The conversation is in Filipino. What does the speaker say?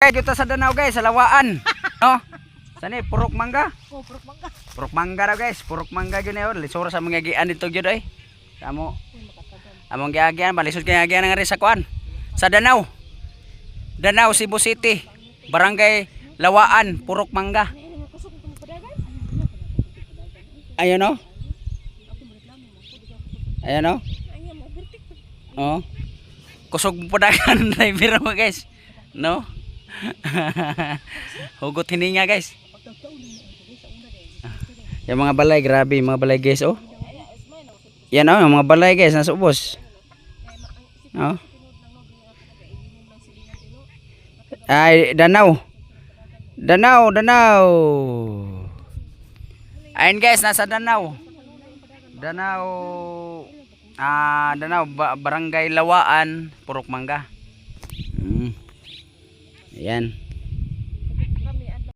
Kita sa Danau guys, sa Lawaan. No? Sani purok mangga. Oh, purok mangga. Purok mangga daw guys, purok mangga gyud na lisura sa mga gian dito gyud ay. Kamo. Among giagian, balisod kay giagian nga rin sa kuan. Sa Danau. Danau Cebu City. Barangay Lawaan, purok mangga. Ayun no? Ayun no? Oh. Kusog padagan driver mo guys. No? Hugot hininga guys. Yung mga balay, grabe mga balay guys oh. Yan oh, yung mga balay guys nasa ubos. Oh. Ay, Danau. Danau. Ayun guys, nasa Danau. Danau Barangay Lawaan, Purok Mangga. Ayan.